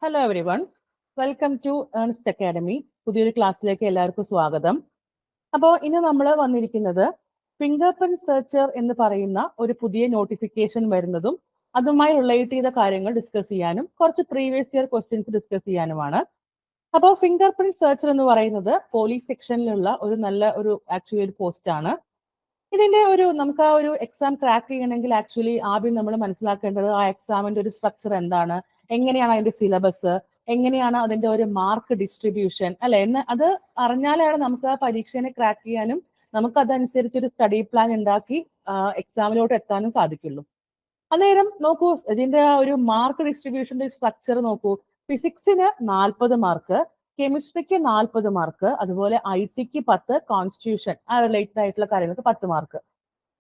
Hello everyone, welcome to Earnest Academy. പുതിയൊരു ക്ലാസ്സിലേക്ക് എല്ലാവർക്കും സ്വാഗതം. അപ്പോൾ ഇന്ന് നമ്മൾ വന്നിരിക്കുന്നത് ഫിംഗർ പ്രിന്റ് സെർച്ചർ എന്ന് പറയുന്ന ഒരു പുതിയ നോട്ടിഫിക്കേഷൻ വരുന്നതും അതുമായി റിലേറ്റ് ചെയ്ത കാര്യങ്ങൾ ഡിസ്കസ് ചെയ്യാനും കുറച്ച് പ്രീവിയസ് ഇയർ ക്വസ്റ്റ്യൻസ് ഡിസ്കസ് ചെയ്യാനുമാണ്. അപ്പോൾ ഫിംഗർ പ്രിന്റ് സെർച്ചർ എന്ന് പറയുന്നത് പോലീസ് സെക്ഷനിലുള്ള ഒരു നല്ല ഒരു ആക്ച്വലി ഒരു പോസ്റ്റ് ആണ്. ഇതിന്റെ നമുക്ക് ആ ഒരു എക്സാം ക്രാക്ക് ചെയ്യണമെങ്കിൽ ആക്ച്വലി ആദ്യം നമ്മൾ മനസ്സിലാക്കേണ്ടത് ആ എക്സാമിന്റെ ഒരു സ്ട്രക്ചർ എന്താണ്, എങ്ങനെയാണ് അതിന്റെ സിലബസ്, എങ്ങനെയാണ് അതിന്റെ ഒരു മാർക്ക് ഡിസ്ട്രിബ്യൂഷൻ അല്ലെ എന്ന് അത് അറിഞ്ഞാലാണ് നമുക്ക് ആ പരീക്ഷയെ ക്രാക്ക് ചെയ്യാനും നമുക്ക് അതനുസരിച്ച് ഒരു സ്റ്റഡി പ്ലാൻ ഉണ്ടാക്കി എക്സാമിലോട്ട് എത്താനും സാധിക്കുള്ളൂ. അന്നേരം നോക്കൂ, ഇതിന്റെ ഒരു മാർക്ക് ഡിസ്ട്രിബ്യൂഷന്റെ സ്ട്രക്ചർ നോക്കൂ. ഫിസിക്സിന് 40 മാർക്ക്, കെമിസ്ട്രിക്ക് 40 മാർക്ക്, അതുപോലെ IT-ക്ക് 10, കോൺസ്റ്റിറ്റ്യൂഷൻ ആ റിലേറ്റഡ് ആയിട്ടുള്ള കാര്യങ്ങൾക്ക് 10 മാർക്ക്.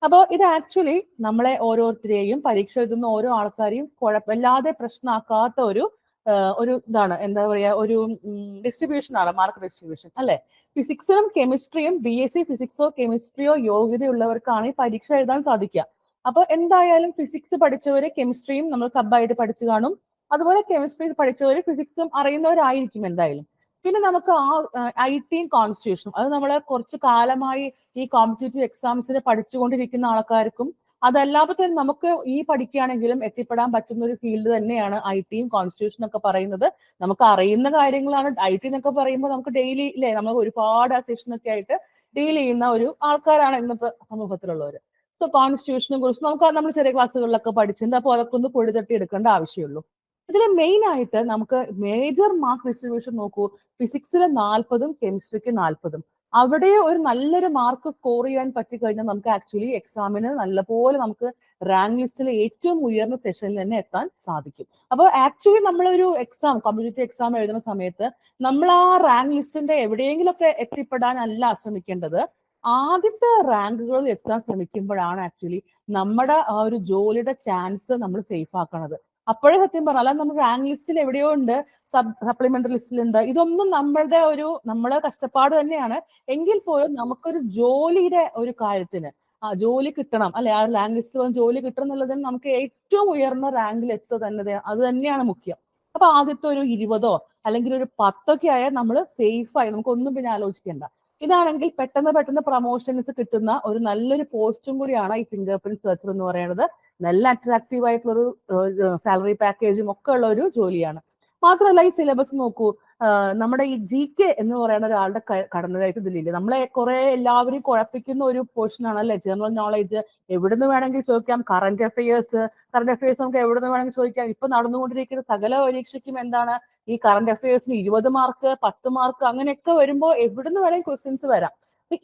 അപ്പോൾ ഇത് ആക്ച്വലി നമ്മളെ ഓരോരുത്തരെയും പരീക്ഷ എഴുതുന്ന ഓരോ ആൾക്കാരെയും കുഴപ്പമില്ലാതെ പ്രശ്നമാക്കാത്ത ഒരു ഇതാണ്, എന്താ പറയാ, ഒരു ഡിസ്ട്രിബ്യൂഷൻ ആണ്, മാർക്ക് ഡിസ്ട്രിബ്യൂഷൻ അല്ലെ. ഫിസിക്സിലും കെമിസ്ട്രിയും BSc ഫിസിക്സോ കെമിസ്ട്രിയോ യോഗ്യതയുള്ളവർക്കാണ് ഈ പരീക്ഷ എഴുതാൻ സാധിക്കുക. അപ്പോൾ എന്തായാലും ഫിസിക്സ് പഠിച്ചവര് കെമിസ്ട്രിയും നമ്മൾ സബായിട്ട് പഠിച്ചു കാണും, അതുപോലെ കെമിസ്ട്രി പഠിച്ചവര് ഫിസിക്സും അറിയുന്നവരായിരിക്കും എന്തായാലും. പിന്നെ നമുക്ക് IT-യും കോൺസ്റ്റിറ്റ്യൂഷനും അത് നമ്മളെ കുറച്ച് കാലമായി ഈ കോമ്പറ്റേറ്റീവ് എക്സാംസിന് പഠിച്ചുകൊണ്ടിരിക്കുന്ന ആൾക്കാർക്കും അതല്ലാതെ തന്നെ നമുക്ക് ഈ പഠിക്കുകയാണെങ്കിലും എത്തിപ്പെടാൻ പറ്റുന്ന ഒരു ഫീൽഡ് തന്നെയാണ് IT-യും കോൺസ്റ്റിറ്റ്യൂഷനും ഒക്കെ പറയുന്നത്. നമുക്ക് അറിയുന്ന കാര്യങ്ങളാണ്. IT എന്നൊക്കെ പറയുമ്പോൾ നമുക്ക് ഡെയിലി ഇല്ലേ, നമ്മൾ ഒരുപാട് ആ സെഷനൊക്കെ ആയിട്ട് ഡീൽ ചെയ്യുന്ന ഒരു ആൾക്കാരാണ് ഇന്നത്തെ സമൂഹത്തിലുള്ളവർ. സോ കോൺസ്റ്റിറ്റ്യൂഷനെ കുറിച്ച് നമ്മൾ ചെറിയ ക്ലാസ്സുകളിലൊക്കെ പഠിച്ചിട്ടുണ്ട്. അപ്പോൾ അതൊക്കെ ഒന്ന് പൊടിതട്ടി എടുക്കേണ്ട ആവശ്യമുള്ളൂ. ഇതിൽ മെയിൻ ആയിട്ട് നമുക്ക് മേജർ മാർക്ക് ഡിസ്ട്രിബ്യൂഷൻ നോക്കൂ. ഫിസിക്സിൽ 40-ഉം കെമിസ്ട്രിക്ക് 40-ഉം. അവിടെ ഒരു നല്ലൊരു മാർക്ക് സ്കോർ ചെയ്യാൻ പറ്റിക്കഴിഞ്ഞാൽ നമുക്ക് ആക്ച്വലി എക്സാമിന് നല്ലപോലെ നമുക്ക് റാങ്ക് ലിസ്റ്റിൽ ഏറ്റവും ഉയർന്ന സെഷനിൽ തന്നെ എത്താൻ സാധിക്കും. അപ്പോൾ ആക്ച്വലി നമ്മളൊരു എക്സാം, കോമ്പറ്റേറ്റീവ് എക്സാം എഴുതുന്ന സമയത്ത് നമ്മൾ ആ റാങ്ക് ലിസ്റ്റിന്റെ എവിടെയെങ്കിലുമൊക്കെ എത്തിപ്പെടാനല്ല ശ്രമിക്കേണ്ടത്. ആദ്യത്തെ റാങ്കുകളിൽ എത്താൻ ശ്രമിക്കുമ്പോഴാണ് ആക്ച്വലി നമ്മുടെ ആ ഒരു ജോലിയുടെ ചാൻസ് നമ്മൾ സേഫ് ആക്കണത്. അപ്പോഴേ സത്യം പറഞ്ഞാൽ, അല്ലാതെ നമ്മൾ റാങ്ക് ലിസ്റ്റിൽ എവിടെയോ ഉണ്ട്, സപ്ലിമെന്ററി ലിസ്റ്റിലുണ്ട്, ഇതൊന്നും നമ്മളെ കഷ്ടപ്പാട് തന്നെയാണ്. എങ്കിൽ പോലും നമുക്കൊരു ജോലിയുടെ ഒരു കാര്യത്തിന് ജോലി കിട്ടണം അല്ലെ, ആ റാങ്ക് ലിസ്റ്റിൽ വന്ന് ജോലി കിട്ടണം എന്നുള്ളതിന് നമുക്ക് ഏറ്റവും ഉയർന്ന റാങ്കിൽ എത്തുക തന്നെ അത് തന്നെയാണ് മുഖ്യം. അപ്പൊ ആദ്യത്തെ ഒരു 20ഓ അല്ലെങ്കിൽ ഒരു 10ഒക്കെ ആയാൽ നമ്മൾ സേഫായി, നമുക്കൊന്നും പിന്നെ ആലോചിക്കേണ്ട. ഇതാണെങ്കിൽ പെട്ടെന്ന് പ്രൊമോഷൻസ് കിട്ടുന്ന ഒരു നല്ലൊരു പോസ്റ്റും കൂടിയാണ് ഈ ഫിംഗർ പ്രിന്റ് സെർച്ചർ എന്ന് പറയുന്നത്. നല്ല അട്രാക്റ്റീവ് ആയിട്ടുള്ളൊരു സാലറി പാക്കേജും ഒക്കെ ഉള്ള ഒരു ജോലിയാണ്. മാത്രമല്ല ഈ സിലബസ് നോക്കൂ, നമ്മുടെ ഈ GK എന്ന് പറയുന്ന ഒരാളുടെ കടന്നതായിട്ട് ഇതിലില്ല. നമ്മളെ കുറെ എല്ലാവരും കുഴപ്പിക്കുന്ന ഒരു പോർഷൻ ആണ് അല്ലെ, ജനറൽ നോളേജ്. എവിടുന്ന് വേണമെങ്കിൽ ചോദിക്കാം. കറന്റ് അഫയേഴ്സ് നമുക്ക് എവിടുന്ന് വേണമെങ്കിൽ ചോദിക്കാം. ഇപ്പൊ നടന്നുകൊണ്ടിരിക്കുന്ന സകല പരീക്ഷയ്ക്കും എന്താണ്, ഈ കറന്റ് അഫയേഴ്സിന് 20 മാർക്ക് 10 മാർക്ക് അങ്ങനെയൊക്കെ വരുമ്പോൾ എവിടുന്ന് വേണമെങ്കിൽ ക്വസ്റ്റ്യൻസ് വരാം.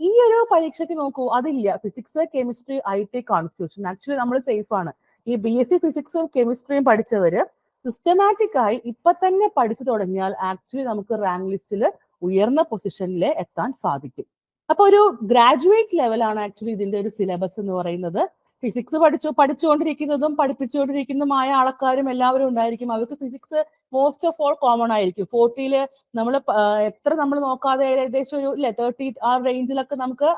ഈ ഒരു പരീക്ഷയ്ക്ക് നോക്കൂ, അതില്ല. Physics, chemistry, IT, constitution. Actually നമ്മൾ സേഫ് ആണ്. ഈ BSc ഫിസിക്സും കെമിസ്ട്രിയും പഠിച്ചവര് സിസ്റ്റമാറ്റിക് ആയി ഇപ്പൊ തന്നെ പഠിച്ചു തുടങ്ങിയാൽ ആക്ച്വലി നമുക്ക് റാങ്ക് ലിസ്റ്റിൽ ഉയർന്ന പൊസിഷനിൽ എത്താൻ സാധിക്കും. അപ്പൊ ഒരു ഗ്രാജുവേറ്റ് ലെവലാണ് ആക്ച്വലി ഇതിന്റെ ഒരു സിലബസ് എന്ന് പറയുന്നത്. ഫിസിക്സ് പഠിച്ചുകൊണ്ടിരിക്കുന്നതും പഠിപ്പിച്ചുകൊണ്ടിരിക്കുന്നതുമായ ആൾക്കാരും എല്ലാവരും ഉണ്ടായിരിക്കും. അവർക്ക് physics most of all common ആയിരിക്കും. 40-ല് നമ്മൾ എത്ര നമ്മൾ നോക്കാതെ ഏകദേശം ഒരു 30 ആ റേഞ്ചിലൊക്കെ നമുക്ക്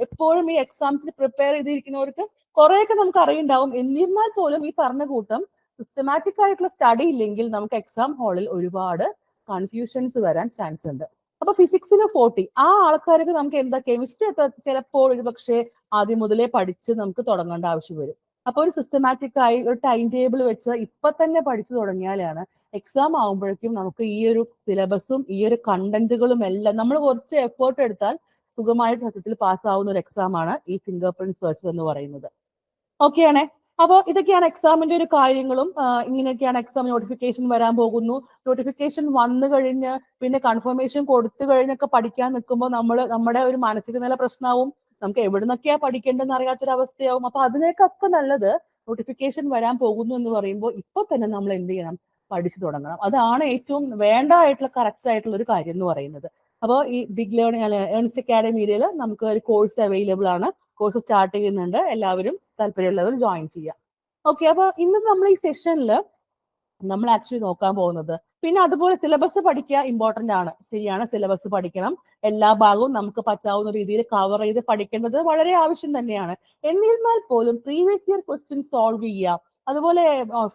എപ്പോഴും ഈ എക്സാംസിന് പ്രിപ്പയർ ചെയ്തിരിക്കുന്നവർക്ക് കുറെയൊക്കെ നമുക്ക് അറിയുണ്ടാവും. എന്നിരുന്നാൽ പോലും ഈ പറഞ്ഞ കൂട്ടം സിസ്റ്റമാറ്റിക് ആയിട്ടുള്ള സ്റ്റഡി ഇല്ലെങ്കിൽ നമുക്ക് എക്സാം ഹാളിൽ ഒരുപാട് കൺഫ്യൂഷൻസ് വരാൻ ചാൻസ് ഉണ്ട്. അപ്പൊ ഫിസിക്സിന് 40 ആ ആൾക്കാർക്ക് നമുക്ക് എന്താ, കെമിസ്ട്രി ചിലപ്പോൾ ഒരുപക്ഷെ ആദ്യം മുതലേ പഠിച്ച് നമുക്ക് തുടങ്ങേണ്ട ആവശ്യം വരും. അപ്പൊ ഒരു സിസ്റ്റമാറ്റിക് ആയി ഒരു ടൈം ടേബിൾ വെച്ച് ഇപ്പൊ തന്നെ പഠിച്ചു തുടങ്ങിയാലാണ് എക്സാം ആകുമ്പോഴേക്കും നമുക്ക് ഈ ഒരു സിലബസും ഈ ഒരു കണ്ടന്റുകളും എല്ലാം നമ്മൾ കുറച്ച് എഫേർട്ട് എടുത്താൽ സുഖമായിട്ട് സത്യത്തിൽ പാസ്സാവുന്ന ഒരു എക്സാം ആണ് ഈ ഫിംഗർ പ്രിന്റ് സെർച്ച് എന്ന് പറയുന്നത്. ഓക്കെ ആണേ. അപ്പോൾ ഇതൊക്കെയാണ് എക്സാമിന്റെ ഒരു കാര്യങ്ങളും. ഇങ്ങനെയൊക്കെയാണ് എക്സാം നോട്ടിഫിക്കേഷൻ വരാൻ പോകുന്നു. നോട്ടിഫിക്കേഷൻ വന്നു കഴിഞ്ഞ് പിന്നെ കൺഫർമേഷൻ കൊടുത്തു കഴിഞ്ഞൊക്കെ പഠിക്കാൻ നിൽക്കുമ്പോൾ നമ്മുടെ ഒരു മാനസിക നില പ്രശ്നമാവും. നമുക്ക് എവിടെ നിന്നൊക്കെയാ പഠിക്കേണ്ടതെന്ന് അറിയാത്തൊരവസ്ഥയാവും. അപ്പൊ അതിനേക്കൊക്കെ നല്ലത് നോട്ടിഫിക്കേഷൻ വരാൻ പോകുന്നു എന്ന് പറയുമ്പോൾ ഇപ്പൊ തന്നെ നമ്മൾ എന്ത് ചെയ്യണം, പഠിച്ചു തുടങ്ങണം. അതാണ് ഏറ്റവും വേണ്ടതായിട്ടുള്ള കറക്റ്റ് ആയിട്ടുള്ള ഒരു കാര്യം എന്ന് പറയുന്നത്. അപ്പോൾ ഈ ബിഗ് ഏൺസ്റ്റ് അക്കാഡമിയിൽ നമുക്ക് ഒരു കോഴ്സ് അവൈലബിൾ ആണ്. കോഴ്സ് സ്റ്റാർട്ട് ചെയ്യുന്നുണ്ട്. എല്ലാവരും താല്പര്യമുള്ളവർ ജോയിൻ ചെയ്യാം. ഓക്കെ. അപ്പൊ ഇന്ന് നമ്മൾ ഈ സെഷനിൽ നമ്മൾ ആക്ച്വലി നോക്കാൻ പോകുന്നത്, പിന്നെ അതുപോലെ സിലബസ് പഠിക്കുക ഇമ്പോർട്ടന്റ് ആണ്. ശരിയാണ്, സിലബസ് പഠിക്കണം. എല്ലാ ഭാഗവും നമുക്ക് പറ്റാവുന്ന രീതിയിൽ കവർ ചെയ്ത് പഠിക്കേണ്ടത് വളരെ ആവശ്യം തന്നെയാണ്. എന്നിരുന്നാൽ പോലും പ്രീവിയസ് ഇയർ ക്വസ്റ്റ്യൻ സോൾവ് ചെയ്യുക, അതുപോലെ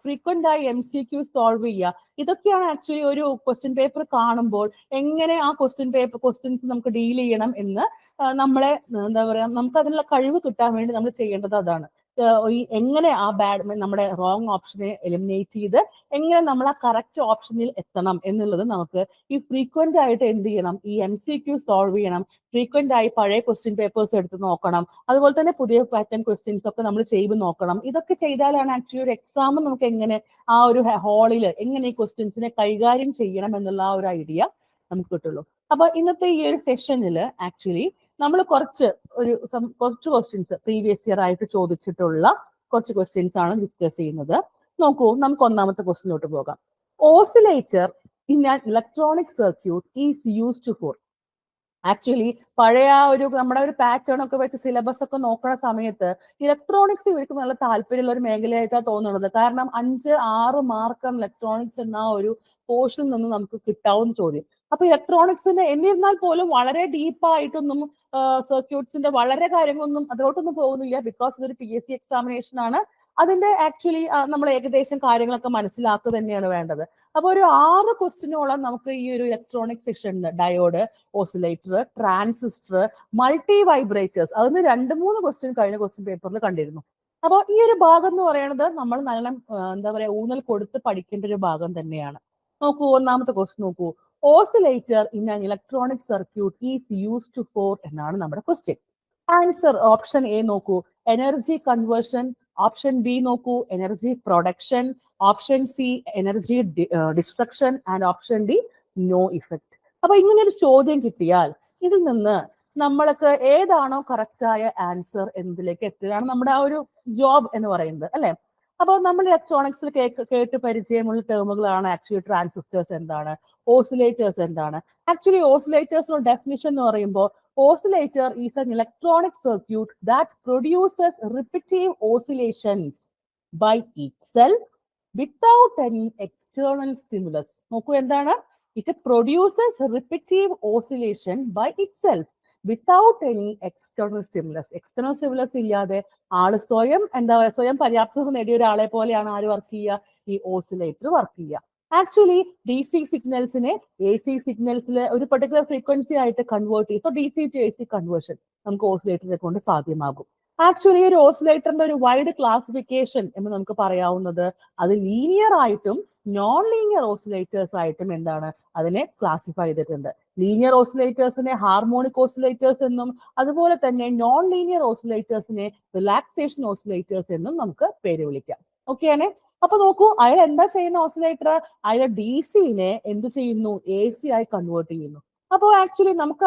ഫ്രീക്വന്റ് ആയി MCQ സോൾവ് ചെയ്യുക. ഇതൊക്കെയാണ് ആക്ച്വലി ഒരു ക്വസ്റ്റ്യൻ പേപ്പർ കാണുമ്പോൾ എങ്ങനെ ആ ക്വസ്റ്റ്യൻസ് നമുക്ക് ഡീൽ ചെയ്യണം എന്ന് നമ്മളെ എന്താ പറയാ, നമുക്ക് അതിനുള്ള കഴിവ് കിട്ടാൻ വേണ്ടി നമ്മൾ ചെയ്യേണ്ടത് അതാണ്. എങ്ങനെ ആ നമ്മുടെ റോങ് ഓപ്ഷനെ എലിമിനേറ്റ് ചെയ്ത് എങ്ങനെ നമ്മൾ ആ കറക്റ്റ് ഓപ്ഷനിൽ എത്തണം എന്നുള്ളത് നമുക്ക് ഈ ഫ്രീക്വന്റ് ആയിട്ട് എന്ത് ചെയ്യണം, ഈ MCQ സോൾവ് ചെയ്യണം, ഫ്രീക്വന്റ് ആയി പഴയ ക്വസ്റ്റ്യൻ പേപ്പേഴ്സ് എടുത്ത് നോക്കണം, അതുപോലെ തന്നെ പുതിയ പാറ്റേൺ ക്വസ്റ്റ്യൻസ് ഒക്കെ നമ്മൾ ചെയ്ത് നോക്കണം. ഇതൊക്കെ ചെയ്താലാണ് ആക്ച്വലി ഒരു എക്സാം നമുക്ക് എങ്ങനെ ആ ഒരു ഹാളിൽ എങ്ങനെ ഈ ക്വസ്റ്റ്യൻസിനെ കൈകാര്യം ചെയ്യണം എന്നുള്ള ആ ഒരു ഐഡിയ നമുക്ക് കിട്ടുള്ളൂ. അപ്പൊ ഇന്നത്തെ ഈ ഒരു സെഷനിൽ ആക്ച്വലി നമ്മൾ കുറച്ച് ക്വസ്റ്റ്യൻസ് പ്രീവിയസ് ഇയർ ആയിട്ട് ചോദിച്ചിട്ടുള്ള കുറച്ച് ക്വസ്റ്റ്യൻസ് ആണ് ഡിസ്കസ് ചെയ്യുന്നത്. നോക്കൂ, നമുക്ക് ഒന്നാമത്തെ ക്വസ്റ്റ്യനിലോട്ട് പോകാം. Oscillator in an electronic circuit is used four. Actually പഴയ നമ്മുടെ ഒരു പാറ്റേൺ ഒക്കെ വെച്ച് സിലബസ് ഒക്കെ നോക്കുന്ന സമയത്ത് ഇലക്ട്രോണിക്സ് ഇവർക്ക് നല്ല താല്പര്യമുള്ള ഒരു മേഖലയായിട്ടാണ് തോന്നുന്നത്. കാരണം 5-6 മാർക്കാണ് ഇലക്ട്രോണിക്സ് എന്ന ഒരു പോർഷനിൽ നിന്ന് നമുക്ക് കിട്ടാവുന്ന ചോദ്യം. അപ്പൊ ഇലക്ട്രോണിക്സിന്റെ എന്നിരുന്നാൽ പോലും വളരെ ഡീപ്പായിട്ടൊന്നും സർക്യൂട്ട്സിന്റെ വളരെ കാര്യങ്ങളൊന്നും അതിലോട്ടൊന്നും പോകുന്നില്ല. ബിക്കോസ് ഇതൊരു PSC എക്സാമിനേഷൻ ആണ്. അതിന്റെ ആക്ച്വലി നമ്മൾ ഏകദേശം കാര്യങ്ങളൊക്കെ മനസ്സിലാക്കുക തന്നെയാണ് വേണ്ടത്. അപ്പൊ ഒരു 6 ക്വസ്റ്റ്യനോളം നമുക്ക് ഈ ഒരു ഇലക്ട്രോണിക് സെക്ഷനിൽ diode, oscillator, transistor, multi vibrators, അതിന് 2-3 ക്വസ്റ്റ്യൻ കഴിഞ്ഞ ക്വസ്റ്റ്യൻ പേപ്പറിൽ കണ്ടിരുന്നു. അപ്പോൾ ഈ ഒരു ഭാഗം എന്ന് പറയുന്നത് നമ്മൾ നല്ല എന്താ പറയാ ഊന്നൽ കൊടുത്ത് പഠിക്കേണ്ട ഒരു ഭാഗം തന്നെയാണ്. നോക്കൂ, ഒന്നാമത്തെ ക്വസ്റ്റ്യൻ നോക്കൂ. Oscillator in an electronic circuit is used for എന്നാണ് നമ്മുടെ ക്വസ്റ്റ്യൻ. ആൻസർ ഓപ്ഷൻ എ നോക്കൂ, എനർജി കൺവേർഷൻ. ഓപ്ഷൻ ബി നോക്കൂ, energy production. Option C, energy destruction. And option D, no effect. അപ്പൊ ഇങ്ങനെ ഒരു ചോദ്യം കിട്ടിയാൽ ഇതിൽ നിന്ന് നമ്മൾക്ക് ഏതാണോ കറക്റ്റായ ആൻസർ എന്നതിലേക്ക് എത്തുകയാണ് നമ്മുടെ ആ ഒരു ജോബ് എന്ന് പറയുന്നത്, അല്ലെ? അപ്പോൾ നമ്മൾ ഇലക്ട്രോണിക്സിൽ കേട്ട് പരിചയമുള്ള ടേമുകളാണ് ആക്ച്വലി ട്രാൻസിസ്റ്റേഴ്സ് എന്താണ്, ഓസിലേറ്റേഴ്സ് എന്താണ്. ആക്ച്വലി ഓസിലേറ്റേഴ്സിന്റെ ഡെഫിനിഷൻ എന്ന് പറയുമ്പോൾ oscillator is an electronic circuit that produces repetitive oscillations by itself without any external stimulus. നോക്കൂ, എന്താണ്? It produces repetitive oscillation by itself without any external stimulus. External stimulus ഇല്ലാതെ ആള് സ്വയം സ്വയം പര്യാപ്തത നേടിയ ഒരാളെ പോലെയാണ് ആര് വർക്ക് ചെയ്യുക? ഈ ഓസിലേറ്റർ വർക്ക് ചെയ്യുക. ആക്ച്വലി DC സിഗ്നൽസിനെ AC സിഗ്നൽസിൽ ഒരു പെർട്ടിക്കുലർ ഫ്രീക്വൻസി ആയിട്ട് കൺവേർട്ട് ചെയ്യും. So DC to AC conversion നമുക്ക് ഓസിലേറ്ററിനെ കൊണ്ട് സാധ്യമാകും. ആക്ച്വലി ഒരു ഓസിലേറ്ററിന്റെ ഒരു വൈഡ് ക്ലാസിഫിക്കേഷൻ എന്ന് നമുക്ക് പറയാവുന്നത് അത് ലീനിയർ ആയിട്ടും നോൺ ലീനിയർ ഓസിലേറ്റേഴ്സ് ആയിട്ടും എന്താണ് അതിനെ ക്ലാസിഫൈ ചെയ്തിട്ടുണ്ട്. ലീനിയർ ഓസിലേറ്റേഴ്സിനെ ഹാർമോണിക് ഓസിലേറ്റേഴ്സ് എന്നും അതുപോലെ തന്നെ നോൺ ലീനിയർ ഓസിലേറ്റേഴ്സിനെ റിലാക്സേഷൻ ഓസിലേറ്റേഴ്സ് എന്നും നമുക്ക് പേര് വിളിക്കാം. ഓക്കെ ആണ്. അപ്പൊ നോക്കൂ, അയാൾ എന്താ ചെയ്യുന്ന ഓസിലേറ്റർ? അയാൾ DC-നെ എന്ത് ചെയ്യുന്നു? AC ആയി കൺവേർട്ട് ചെയ്യുന്നു. അപ്പോൾ ആക്ച്വലി നമുക്ക്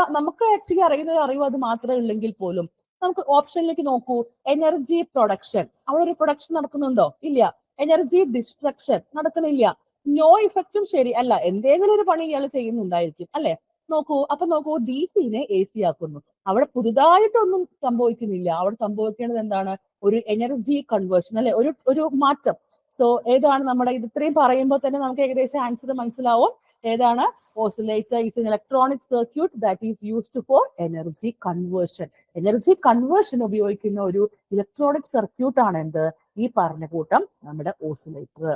ആക്ച്വലി അറിയുന്ന ഒരു അറിവ് അത് മാത്രമേ ഉള്ളെങ്കിൽ പോലും നമുക്ക് ഓപ്ഷനിലേക്ക് നോക്കൂ. എനർജി പ്രൊഡക്ഷൻ, അവിടെ ഒരു പ്രൊഡക്ഷൻ നടക്കുന്നുണ്ടോ? ഇല്ല. എനർജി ഡിസ്ട്രക്ഷൻ നടക്കുന്നില്ല. നോ ഇഫക്റ്റും ശരി അല്ല, എന്തെങ്കിലും ഒരു പണി ഇയാൾ ചെയ്യുന്നുണ്ടായിരിക്കും, അല്ലെ? നോക്കൂ, അപ്പൊ നോക്കൂ, DC-നെ AC ആക്കുന്നു. അവിടെ പുതുതായിട്ടൊന്നും സംഭവിക്കുന്നില്ല. അവിടെ സംഭവിക്കേണ്ടത് എന്താണ്? ഒരു എനർജി കൺവേർഷൻ, അല്ലെ? ഒരു മാറ്റം. സോ ഏതാണ് നമ്മുടെ ഇത് ഇത്രയും പറയുമ്പോൾ തന്നെ നമുക്ക് ഏകദേശം ആൻസർ മനസ്സിലാവും. ഏതാണ്? Oscillator is N electronic circuit that is used for energy conversion. Energy conversion ഉപയോഗിക്കുന്ന ഒരു ഇലക്ട്രോണിക് സർക്യൂട്ട് ആണ് എന്ത്? ഈ പറഞ്ഞ കൂട്ടം നമ്മുടെ ഓസിലേറ്റർ.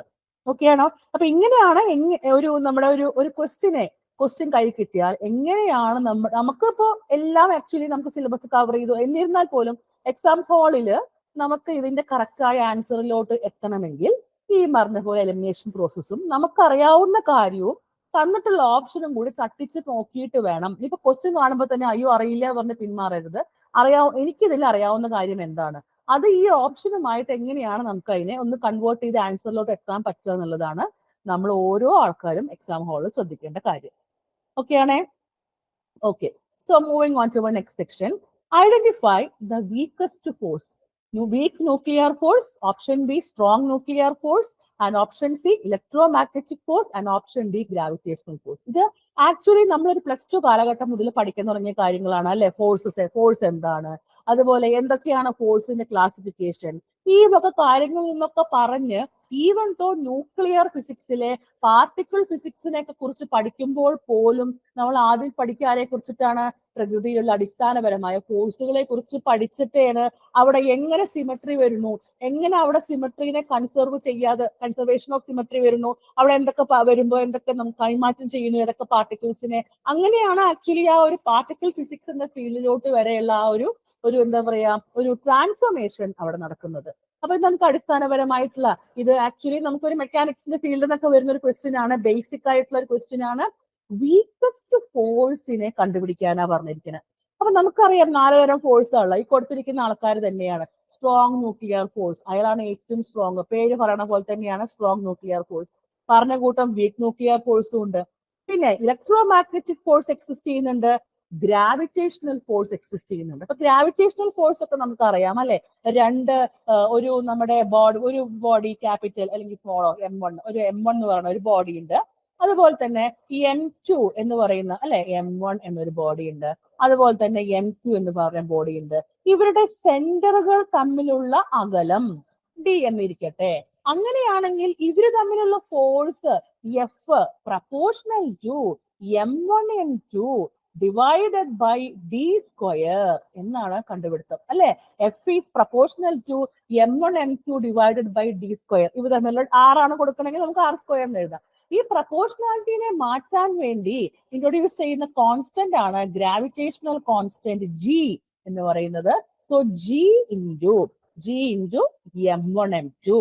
ഓക്കെ ആണോ? അപ്പൊ ഇങ്ങനെയാണ് നമ്മുടെ ഒരു ക്വസ്റ്റ്യൻ കൈ കിട്ടിയാൽ എങ്ങനെയാണ് നമുക്കിപ്പോ എല്ലാം ആക്ച്വലി നമുക്ക് സിലബസ് കവർ ചെയ്തു. എന്നിരുന്നാൽ പോലും എക്സാം ഹാളില് നമുക്ക് ഇതിന്റെ കറക്റ്റായ ആൻസറിലോട്ട് എത്തണമെങ്കിൽ ഈ പറഞ്ഞ പോലെ എലിമിനേഷൻ പ്രോസസ്സും നമുക്കറിയാവുന്ന കാര്യവും തന്നിട്ടുള്ള ഓപ്ഷനും കൂടി തട്ടിച്ച് നോക്കിയിട്ട് വേണം. ഇപ്പൊ ക്വസ്റ്റ്യൻ കാണുമ്പോൾ തന്നെ അയ്യോ അറിയില്ല പറഞ്ഞ് പിന്മാറരുത്. എനിക്കിതിൽ അറിയാവുന്ന കാര്യം എന്താണ്, അത് ഈ ഓപ്ഷനുമായിട്ട് എങ്ങനെയാണ് നമുക്ക് അതിനെ ഒന്ന് കൺവേർട്ട് ചെയ്ത് ആൻസറിലോട്ട് എത്താൻ പറ്റുക എന്നുള്ളതാണ് നമ്മൾ ഓരോ ആൾക്കാരും എക്സാം ഹാളിൽ ശ്രദ്ധിക്കേണ്ട കാര്യം. ഓക്കെ ആണേ? Okay, so moving on to our next section. Identify the weakest force. Weak nuclear force, option B strong nuclear force, and option C electromagnetic force, and option D gravitational force. ഇത് actually നമ്മളൊരു +2 കാലഘട്ടം മുതൽ പഠിക്കാൻ തുടങ്ങിയ കാര്യങ്ങളാണ്, അല്ലെ? Force എന്താണ്, അതുപോലെ എന്തൊക്കെയാണ് ഫോഴ്സിന്റെ ക്ലാസിഫിക്കേഷൻ, ഈ വക കാര്യങ്ങളിൽ നിന്നൊക്കെ പറഞ്ഞ് ഈവൻ ദോ ന്യൂക്ലിയർ ഫിസിക്സിലെ പാർട്ടിക്കിൾ ഫിസിക്സിനെ കുറിച്ച് പഠിക്കുമ്പോൾ പോലും നമ്മൾ ആദ്യം പഠിക്കാരെ കുറിച്ചിട്ടാണ് പ്രകൃതിയിലുള്ള അടിസ്ഥാനപരമായ ഫോഴ്സുകളെ കുറിച്ച് പഠിച്ചിട്ടാണ് അവിടെ എങ്ങനെ സിമെട്രി വരുന്നു, എങ്ങനെ അവിടെ സിമെട്രീനെ കൺസർവേഷൻ ഓഫ് സിമെട്രി വരുന്നു, അവിടെ എന്തൊക്കെ വരുമ്പോൾ എന്തൊക്കെ നമുക്ക് കൈമാറ്റം ചെയ്യുന്നു, ഏതൊക്കെ പാർട്ടിക്കിൾസിനെ, അങ്ങനെയാണ് ആക്ച്വലി ആ ഒരു പാർട്ടിക്കിൾ ഫിസിക്സ് എന്ന ഫീൽഡിലോട്ട് വരെയുള്ള ആ ഒരു എന്താ പറയാ ഒരു ട്രാൻസ്ഫോർമേഷൻ അവിടെ നടക്കുന്നത്. അപ്പൊ നമുക്ക് അടിസ്ഥാനപരമായിട്ടുള്ള ഇത് ആക്ച്വലി നമുക്കൊരു മെക്കാനിക്സിന്റെ ഫീൽഡിൽ നിന്നൊക്കെ വരുന്ന ഒരു ക്വസ്റ്റ്യൻ ആണ്, ബേസിക് ആയിട്ടുള്ള ഒരു ക്വസ്റ്റ്യൻ ആണ്. വീക്കസ്റ്റ് ഫോഴ്സിനെ കണ്ടുപിടിക്കാനാ പറഞ്ഞിരിക്കുന്നത്. അപ്പൊ നമുക്കറിയാം 4 തരം ഫോഴ്സ് ഉള്ള ഈ കൊടുത്തിരിക്കുന്ന ആൾക്കാർ തന്നെയാണ്. സ്ട്രോങ് ന്യൂക്ലിയർ ഫോഴ്സ്, അയാളാണ് ഏറ്റവും സ്ട്രോങ്, പേര് പറയണ പോലെ തന്നെയാണ് സ്ട്രോങ് ന്യൂക്ലിയർ ഫോഴ്സ്. പറഞ്ഞ കൂട്ടം വീക്ക് ന്യൂക്ലിയർ ഫോഴ്സും ഉണ്ട്. പിന്നെ ഇലക്ട്രോ മാഗ്നറ്റിക് ഫോഴ്സ് എക്സിസ്റ്റ് ചെയ്യുന്നുണ്ട്, ഗ്രാവിറ്റേഷണൽ ഫോഴ്സ് എക്സിസ്റ്റ് ചെയ്യുന്നുണ്ട്. അപ്പൊ ഗ്രാവിറ്റേഷണൽ ഫോഴ്സ് ഒക്കെ നമുക്ക് അറിയാം അല്ലെ, ഒരു നമ്മുടെ ഒരു ബോഡി ക്യാപിറ്റൽ അല്ലെങ്കിൽ സ്മോളോ M1, ഒരു M1 എന്ന് പറയുന്ന ഒരു ബോഡി ഉണ്ട്. അതുപോലെ തന്നെ M2 എന്ന് പറയുന്ന അല്ലെ M1 എന്നൊരു ബോഡി ഉണ്ട്. അതുപോലെ തന്നെ M2 എന്ന് പറയുന്ന ബോഡി ഉണ്ട്. ഇവരുടെ സെന്ററുകൾ തമ്മിലുള്ള അകലം D എന്നിരിക്കട്ടെ. അങ്ങനെയാണെങ്കിൽ ഇവര് തമ്മിലുള്ള force F proportional to M1 M2 divided by D square എന്നാണ് കണ്ടുപിടുത്തം അല്ലെ. F is proportional to M1 M2 divided by D square. ഇവ തമ്മിലുള്ള R കൊടുക്കണമെങ്കിൽ നമുക്ക് R സ്ക്വയർ എന്ന് എഴുതാം. ഈ പ്രപ്പോർഷണാലിറ്റിനെ മാറ്റാൻ വേണ്ടി ഇൻട്രൊഡ്യൂസ് ചെയ്യുന്ന കോൺസ്റ്റന്റ് ആണ് ഗ്രാവിറ്റേഷണൽ കോൺസ്റ്റന്റ് G എന്ന് പറയുന്നത്. So G into M1 M2.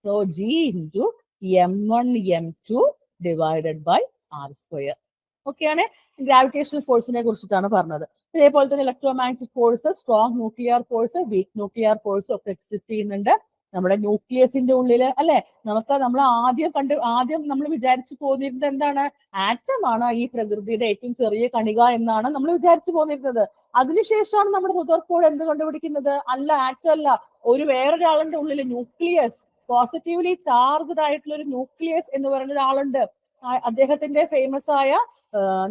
So G into M1 M2 divided by R square. Okay ആണ്. ഗ്രാവിറ്റേഷണൽ ഫോഴ്സിനെ കുറിച്ചിട്ടാണ് പറഞ്ഞത്. ഇതേപോലെ തന്നെ electromagnetic force, strong nuclear force, weak nuclear force ഒക്കെ എക്സിസ്റ്റ് ചെയ്യുന്നുണ്ട് നമ്മുടെ ന്യൂക്ലിയസിന്റെ ഉള്ളില് അല്ലെ. നമ്മൾ ആദ്യം നമ്മൾ വിചാരിച്ചു പോന്നിരുന്നത് എന്താണ്, ആറ്റം ആണ് ഈ പ്രകൃതിയുടെ ഏറ്റവും ചെറിയ കണിക എന്നാണ് നമ്മൾ വിചാരിച്ചു പോന്നിരുന്നത്. അതിനുശേഷമാണ് നമ്മുടെ മുതിർപ്പോൾ എന്ത് കണ്ടുപിടിക്കുന്നത്, അല്ല ആറ്റം അല്ല, വേറൊരാളുടെ ഉള്ളിൽ ന്യൂക്ലിയസ്, പോസിറ്റീവ്ലി ചാർജ്ഡ് ആയിട്ടുള്ള ഒരു ന്യൂക്ലിയസ് എന്ന് പറയുന്ന ഒരാളുണ്ട്. അദ്ദേഹത്തിന്റെ ഫേമസ് ആയ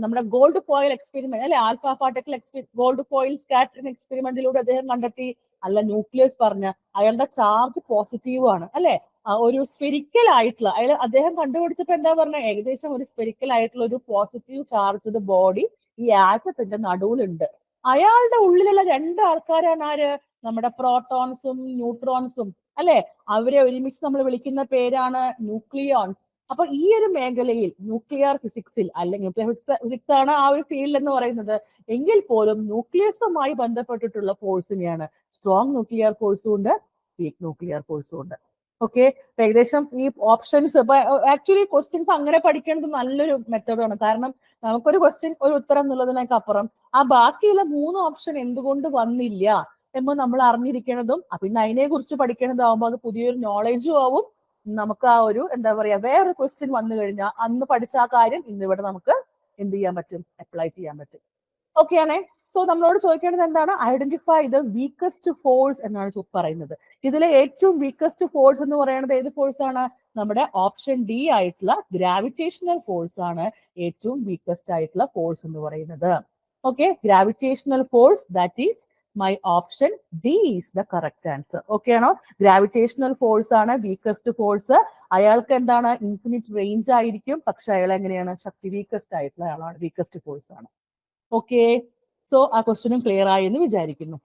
നമ്മുടെ ഗോൾഡ് ഫോയിൽ എക്സ്പെരിമെന്റ് അല്ലെ, alpha particle gold foil scattering എക്സ്പെരിമെന്റിലൂടെ അദ്ദേഹം കണ്ടെത്തി, അല്ല ന്യൂക്ലിയസ് പറഞ്ഞ അയാളുടെ ചാർജ് പോസിറ്റീവ് ആണ് അല്ലെ. ഒരു സ്പെരിക്കൽ ആയിട്ടുള്ള അദ്ദേഹം കണ്ടുപിടിച്ചപ്പോ എന്താ പറഞ്ഞ, ഏകദേശം ഒരു സ്പെരിക്കൽ ആയിട്ടുള്ള ഒരു പോസിറ്റീവ് ചാർജ്ഡ് ബോഡി ഈ ആറ്റത്തിന്റെ നടുവിലുണ്ട്. അയാളുടെ ഉള്ളിലുള്ള 2 ആൾക്കാരാണ് ആര്, നമ്മുടെ പ്രോട്ടോൺസും ന്യൂട്രോൺസും അല്ലെ. അവരെ ഒരുമിച്ച് നമ്മൾ വിളിക്കുന്ന പേരാണ് ന്യൂക്ലിയോൺസ്. അപ്പൊ ഈ ഒരു മേഖലയിൽ ന്യൂക്ലിയർ ഫിസിക്സിൽ അല്ലെങ്കിൽ ന്യൂക്ലിയർ ഫിസിക്സ് ആണ് ആ ഒരു ഫീൽഡ് എന്ന് പറയുന്നത്, എങ്കിൽ പോലും ന്യൂക്ലിയസുമായി ബന്ധപ്പെട്ടിട്ടുള്ള ഫോഴ്സിനെയാണ് സ്ട്രോങ് ന്യൂക്ലിയർ ഫോഴ്സും ഉണ്ട്, വീക്ക് ന്യൂക്ലിയർ ഫോഴ്സും ഉണ്ട്. ഓക്കെ, ഏകദേശം ഈ ഓപ്ഷൻസ് ആക്ച്വലി ക്വസ്റ്റ്യൻസ് അങ്ങനെ പഠിക്കേണ്ടത് നല്ലൊരു മെത്തേഡാണ്. കാരണം നമുക്കൊരു ക്വസ്റ്റ്യൻ ഒരു ഉത്തരം എന്നുള്ളതിനൊക്കെ അപ്പുറം ആ ബാക്കിയുള്ള 3 ഓപ്ഷൻ എന്തുകൊണ്ട് വന്നില്ല എന്ന് നമ്മൾ അറിഞ്ഞിരിക്കുന്നതും പിന്നെ അതിനെ കുറിച്ച് പഠിക്കേണ്ടതാവുമ്പോൾ അത് പുതിയൊരു നോളജും ആവും. നമുക്ക് ആ ഒരു എന്താ പറയാ വേറെ ക്വസ്റ്റ്യൻ വന്നു കഴിഞ്ഞാൽ അന്ന് പഠിച്ച ആ കാര്യം ഇന്നിവിടെ നമുക്ക് എന്ത് ചെയ്യാൻ പറ്റും, അപ്ലൈ ചെയ്യാൻ പറ്റും. ഓക്കെ ആണേ. സോ നമ്മളോട് ചോദിക്കേണ്ടത് എന്താണ്, ഐഡന്റിഫൈ ദ വീക്കസ്റ്റ് ഫോഴ്സ് എന്നാണ് പറയുന്നത്. ഇതിലെ ഏറ്റവും വീക്കസ്റ്റ് ഫോഴ്സ് എന്ന് പറയുന്നത് ഏത് ഫോഴ്സ് ആണ്, നമ്മുടെ ഓപ്ഷൻ ഡി ആയിട്ടുള്ള ഗ്രാവിറ്റേഷണൽ ഫോഴ്സ് ആണ് ഏറ്റവും വീക്കസ്റ്റ് ആയിട്ടുള്ള ഫോഴ്സ് എന്ന് പറയുന്നത്. Okay, gravitational force, that is my option D is the correct answer. Okay ആണോ? ഗ്രാവിറ്റേഷണൽ ഫോഴ്സ് ആണ് വീക്കസ്റ്റ് ഫോഴ്സ്. അയാൾക്ക് എന്താണ്, ഇൻഫിനിറ്റ് റേഞ്ച് ആയിരിക്കും, പക്ഷെ അയാൾ എങ്ങനെയാണ്, ശക്തി വീക്കസ്റ്റ് ആയിട്ടുള്ള ആളാണ്, വീക്കസ്റ്റ് ഫോഴ്സ് ആണ്. ഓക്കെ, സോ ആ ക്വസ്റ്റ്യനും ക്ലിയർ ആയി എന്ന് വിചാരിക്കുന്നു.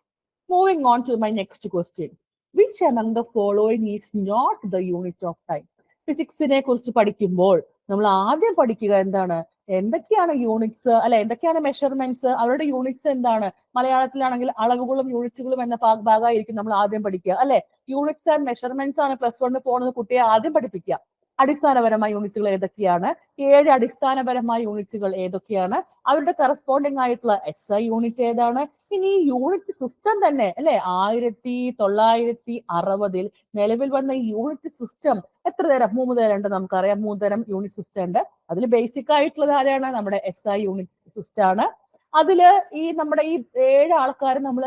Moving on to my next question. Which among the following is not the unit of time? ഫിസിക്സിനെ കുറിച്ച് പഠിക്കുമ്പോൾ നമ്മൾ ആദ്യം പഠിക്കുക എന്താണ്, എന്തൊക്കെയാണ് യൂണിറ്റ്സ് അല്ലെ, എന്തൊക്കെയാണ് മെഷർമെന്റ്സ്, അവരുടെ യൂണിറ്റ്സ് എന്താണ്. മലയാളത്തിലാണെങ്കിൽ അളവുകളും യൂണിറ്റുകളും എന്ന ഭാഗമായിരിക്കും നമ്മൾ ആദ്യം പഠിക്കുക അല്ലെ. യൂണിറ്റ്സ് ആൻഡ് മെഷർമെന്റ്സ് ആണ് പ്ലസ് 1 പോകുന്നത് കുട്ടിയെ ആദ്യം പഠിപ്പിക്കുക. അടിസ്ഥാനപരമായ യൂണിറ്റുകൾ ഏതൊക്കെയാണ്, 7 അടിസ്ഥാനപരമായ യൂണിറ്റുകൾ ഏതൊക്കെയാണ്, അവരുടെ കറസ്പോണ്ടിങ് ആയിട്ടുള്ള SI യൂണിറ്റ് ഏതാണ്. ഇനി ഈ യൂണിറ്റ് സിസ്റ്റം തന്നെ അല്ലെ, 1960 നിലവിൽ വന്ന ഈ യൂണിറ്റ് സിസ്റ്റം എത്ര തരം, 3 തരം ഉണ്ട് നമുക്കറിയാം. 3 തരം യൂണിറ്റ് സിസ്റ്റം ഉണ്ട്. അതിൽ ബേസിക് ആയിട്ടുള്ളത് ആരാണ്, നമ്മുടെ SI യൂണിറ്റ് സിസ്റ്റം ആണ്. അതില് ഈ നമ്മുടെ ഈ 7 ആൾക്കാർ നമ്മൾ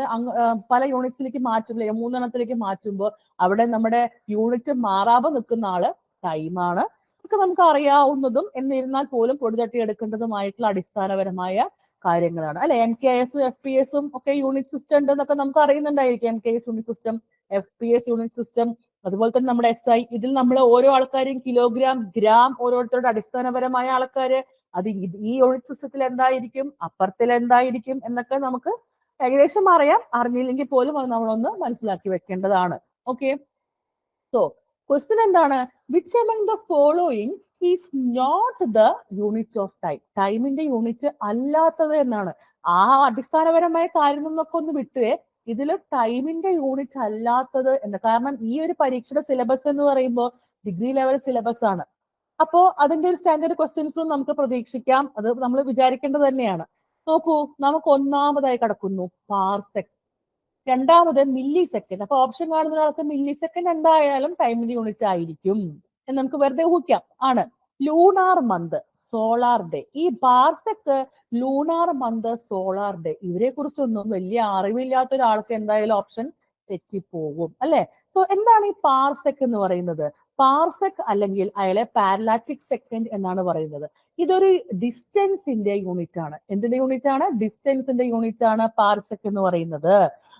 പല യൂണിറ്റ്സിലേക്ക് മാറ്റുമ്പോൾ, 3 എണ്ണത്തിലേക്ക് മാറ്റുമ്പോൾ അവിടെ നമ്മുടെ യൂണിറ്റ് മാറാതെ നിൽക്കുന്ന ആള് ടൈമാണ്. ഒക്കെ നമുക്ക് അറിയാവുന്നതും എന്നിരുന്നാൽ പോലും പൊടിതട്ടി എടുക്കേണ്ടതുമായിട്ടുള്ള അടിസ്ഥാനപരമായ കാര്യങ്ങളാണ് അല്ലെ. MKS FPS ഒക്കെ യൂണിറ്റ് സിസ്റ്റം ഉണ്ടെന്നൊക്കെ നമുക്ക് അറിയുന്നുണ്ടായിരിക്കും. MKS unit system, FPS unit system, അതുപോലെ തന്നെ നമ്മുടെ SI. ഇതിൽ നമ്മൾ ഓരോ ആൾക്കാരും കിലോഗ്രാം, ഗ്രാം, ഓരോരുത്തരുടെ അടിസ്ഥാനപരമായ ആൾക്കാര് അത് ഈ യൂണിറ്റ് സിസ്റ്റത്തിൽ എന്തായിരിക്കും, അപ്പുറത്തിൽ എന്തായിരിക്കും എന്നൊക്കെ നമുക്ക് ഏകദേശം അറിയാം. അറിഞ്ഞില്ലെങ്കിൽ പോലും അത് നമ്മളൊന്ന് മനസ്സിലാക്കി വെക്കേണ്ടതാണ്. ഓക്കെ, സോ ക്വസ്റ്റ്യൻ എന്താണ്? Which among the following is not the unit of time? ടൈമിന്റെ യൂണിറ്റ് അല്ലാത്തത് എന്നാണ്. ആ അടിസ്ഥാനപരമായ കാര്യം എന്നൊക്കെ ഒന്ന് വിട്ടേ, ഇതിൽ ടൈമിന്റെ യൂണിറ്റ് അല്ലാത്തത് എന്ന്. കാരണം ഈ ഒരു പരീക്ഷയുടെ സിലബസ് എന്ന് പറയുമ്പോൾ ഡിഗ്രി ലെവൽ സിലബസ് ആണ്. അപ്പോ അതിന്റെ ഒരു സ്റ്റാൻഡേർഡ് ക്വസ്റ്റ്യൻസും നമുക്ക് പ്രതീക്ഷിക്കാം. അത് നമ്മൾ വിചാരിക്കേണ്ടത് തന്നെയാണ്. നോക്കൂ, നമുക്ക് ഒന്നാമതായി കിടക്കുന്നു പാർസെക്, രണ്ടാമത് മില്ലി സെക്കൻഡ്. അപ്പൊ ഓപ്ഷൻ കാണുന്ന ഒരാൾക്ക് മില്ലി സെക്കൻഡ് എന്തായാലും ടൈമിന്റെ യൂണിറ്റ് ആയിരിക്കും എന്ന് നമുക്ക് വെറുതെ ഊഹിക്കാം. ആണ്. Lunar month, solar day. ഈ parsec, lunar month, solar day, ഇവരെ കുറിച്ചൊന്നും വലിയ അറിവില്ലാത്ത ഒരാൾക്ക് എന്തായാലും ഓപ്ഷൻ തെറ്റിപ്പോകും അല്ലെ. സോ എന്താണ് ഈ പാർസെക് എന്ന് പറയുന്നത്? പാർസെക് അല്ലെങ്കിൽ അയാളെ പാരലാറ്റിക് സെക്കൻഡ് എന്നാണ് പറയുന്നത്. ഇതൊരു ഡിസ്റ്റൻസിന്റെ യൂണിറ്റ് ആണ്. എന്തിന്റെ യൂണിറ്റ് ആണ്? ഡിസ്റ്റൻസിന്റെ യൂണിറ്റ് ആണ് പാർസെക് എന്ന് പറയുന്നത്.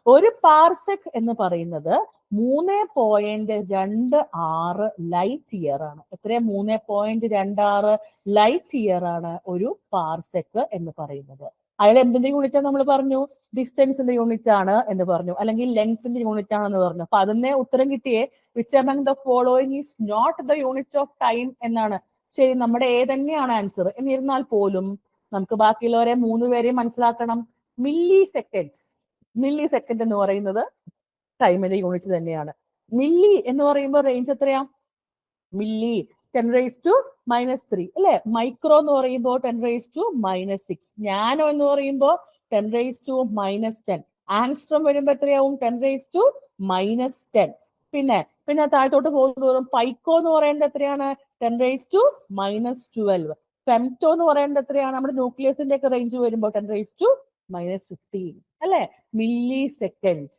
ഒരു പാർസെക് എന്ന് പറയുന്നത് 3.26 ലൈറ്റ് ഇയർ ആണ്. എത്ര? 3.26 ലൈറ്റ് ഇയർ ആണ് ഒരു പാർസെക് എന്ന് പറയുന്നത്. അയാൾ എന്തിന്റെ യൂണിറ്റ് നമ്മൾ പറഞ്ഞു? ഡിസ്റ്റൻസിന്റെ യൂണിറ്റ് ആണ് എന്ന് പറഞ്ഞു, അല്ലെങ്കിൽ ലെങ്ത്തിന്റെ യൂണിറ്റ് ആണെന്ന് പറഞ്ഞു. അപ്പൊ അതിനെ ഉത്തരം കിട്ടിയേ which among the following is not the unit of time എന്നാണ്. ശരി, നമ്മുടെ ഏതന്നെയാണ് ആൻസർ. എന്നിരുന്നാൽ പോലും നമുക്ക് ബാക്കിയുള്ളവരെ 3 പേരെയും മനസ്സിലാക്കണം. മില്ലി സെക്കൻഡ്, മില്ലി സെക്കൻഡ് എന്ന് പറയുന്നത് ടൈമിന്റെ യൂണിറ്റ് തന്നെയാണ്. മില്ലി എന്ന് പറയുമ്പോൾ റേഞ്ച് എത്രയാ? മില്ലി 10⁻³ അല്ലെ. മൈക്രോ എന്ന് പറയുമ്പോൾ 10⁻⁻6. നാനോ എന്ന് പറയുമ്പോൾ 10⁻⁻10. ആങ്സ്ട്രോം വരുമ്പോ എത്രയാവും? 10⁻⁻10. പിന്നെ താഴത്തോട്ട് പോകുന്നതോറും പൈക്കോ എന്ന് പറയുന്നത് എത്രയാണ്? 10⁻⁻12. ഫെംറ്റോ എന്ന് പറയുന്നത് എത്രയാണ്? നമ്മുടെ ന്യൂക്ലിയസിന്റെ ഒക്കെ റേഞ്ച് വരുമ്പോൾ 10⁻⁻15 അല്ലെ. Millisecond.